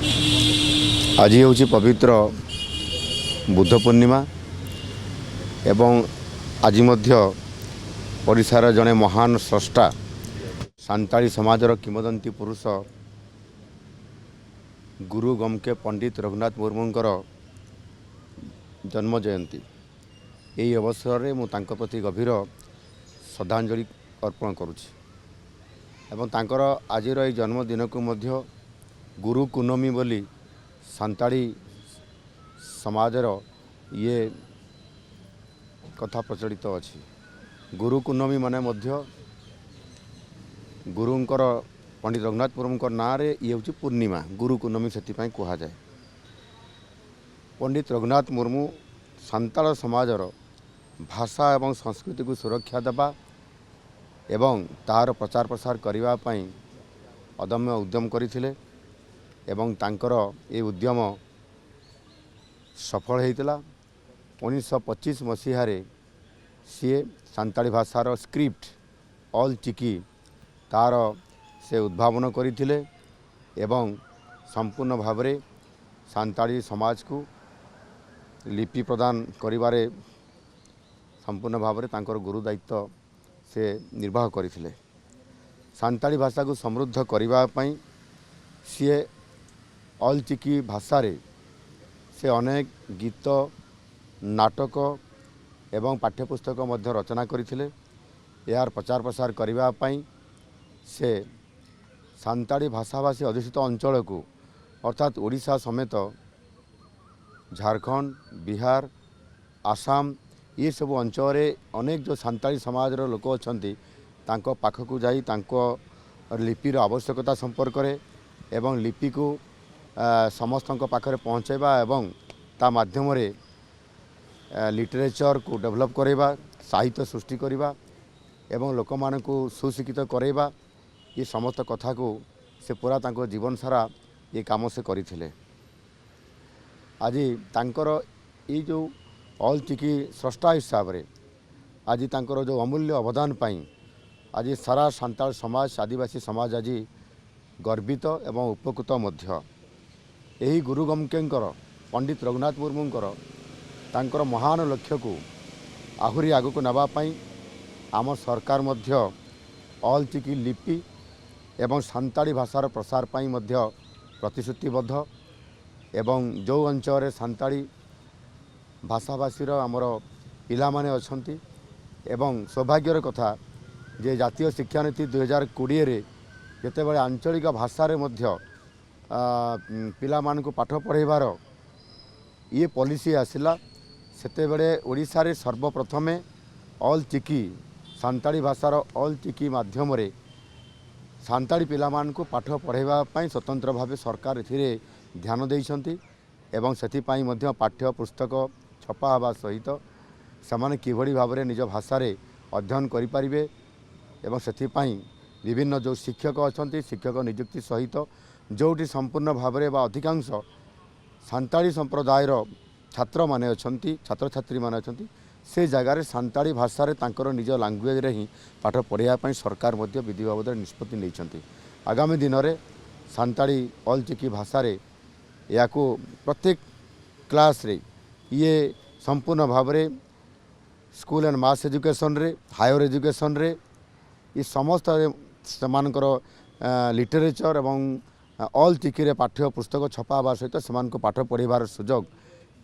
आज हूँ पवित्र बुद्ध पूर्णिमा एवं आज ओडिशार जड़े महान स्रष्टा सांताली समाजर किंवदंती पुरुष गुरु गमके पंडित रघुनाथ मुर्मूंकर जन्म जयंती। यही अवसर में मु तांको प्रति गभीर श्रद्धांजलि अर्पण करुछि एवं तांकर आजिर यह जन्मदिन को मध्य गुरु कुनमी बोली सांताली समाजर ये कथा प्रचलित अछि। गुरु कुनमी माने मध्य गुरुंकर पंडित रघुनाथ मुर्मूंकर नाँ रे ये हूँ पूर्णिमा गुरु कुनमी से कह जाए। पंडित रघुनाथ मुर्मू सांताल समाजर भाषा एवं संस्कृति को सुरक्षा देवा एवं तार प्रचार प्रसार करने पाई अदम्य उद्यम करथिले एवं तांकर ये उद्यम सफल होता। 1925 मसीह सी सांताली भाषार स्क्रिप्ट ऑल चिकी तार से उद्भावन करथिले एवं संपूर्ण भाव में सांताली समाज को लिपि प्रदान करिबारे संपूर्ण भाव में तांकर गुरु दायित्व से निर्वाह करथिले। सांताली भाषा को समृद्ध करबा पई सी ऑल चिकी भाषा रे से अनेक गीत नाटक एवं पाठ्यपुस्तक मध्य रचना करथिले। यार प्रचार प्रसार करबा पई से सांताली भाषाभाषी अधिष्ठित अंचल को अर्थात ओडिशा समेत झारखंड बिहार आसाम ये सब अंचल अनेक जो सांताली समाज लोक अच्छा पाखक जाई लिपिर आवश्यकता संपर्क में एवं लिपि को समस्त पाखे पहुँचेबा एवं ता माध्यम लिटरेचर को डेवलप करवा साहित्य सृष्टि करवा एवं लोक मान को सुशिक्षित करवा ये समस्त कथा को से पूरा तांको जीवन सारा ये काम से करथिले। आज तांकर ये जो ऑल चिकी स्रष्टा हिसाब रे आज तांकर जो अमूल्य अवदान पाई आज सारा सांताल समाज आदिवासी समाज आज गर्वित एवं उपकृत मध्य। यही गुरु गमकेंकर पंडित रघुनाथ मुर्मूंकर तांकर महान लक्ष्य को आहुरी आगको नबा पाई आम सरकार मध्य ऑल चिकी लिपि एवं सांताली भाषार प्रसार पाई मध्य प्रतिश्रुतिबद्ध एवं जो अंचल सांताली भाषाभाषीर आमर पिला माने अछंती एवं सौभाग्यर कथा जे जातीय शिक्षा नीति 2020 रे जेतेबेले आंचलिक भाषा रे मध्य पिला मान को पाठ पढ़ेबार ये पॉलिसी आसिला सेतेबेले ओडिशा रे सर्वप्रथमे ऑल चिकी सांताली भाषार ऑल चिकी माध्यम रे सांताली पिला मान को पाठ पढ़ेबा पई स्वतंत्र भाव सरकार एथिरे ध्यान देइछंती एवं सेथिपाई मध्य पाठ्य पुस्तक छपा हवा सहित समान किभଳି भाव में निज भाषा रे अध्ययन करि परिबे एवं सेथिपाई विभिन्न जो शिक्षक अछंती शिक्षक नियुक्ति सहित जोटी संपूर्ण भाव में अधिकांश सांताली संप्रदायर छात्र माने अछंती छात्र छात्री माने अछंती से जगार सांताली भाषा रे तांकर निज लैंग्वेज रे ही पाठ पढ़ाया पई सरकार मध्य विधि बाबद निष्पत्ति नैछंती। आगामी दिन में सांताली ऑल चिकी भाषा रे या को प्रत्येक क्लास रे ये संपूर्ण भाव में स्कूल एंड मास एजुकेशन रे हायर एजुकेशन रे ये समस्त सेमानकर लिटरेचर एवं ऑल चिकी रे पाठ्य पुस्तक छपा हवा सहित सेमान को पाठ पढ़ार सुजोग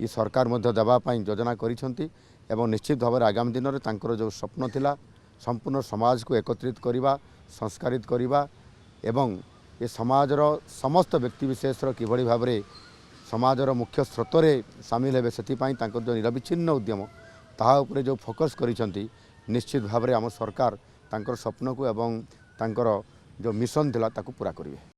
ये सरकार मध्य देवा पई योजना करिसेंती एवं निश्चित भाव में आगामी दिन में तांकर जो स्वप्न थिला संपूर्ण समाज को एकत्रित करवा संस्कारित करवा एवं ये समाजर समस्त व्यक्तिविशेष किभଳି भाव में समाजर मुख्य स्रोत रे सामिल हेबे सेथिपाई तांकर जो निरविच्छिन्न उद्यम ताहा उपरे जो फोकस करिसेंती निश्चित भाव में आम सरकार तांकर स्वप्न को एवं तांकर जो मिशन थिला ताकू पूरा करिवे।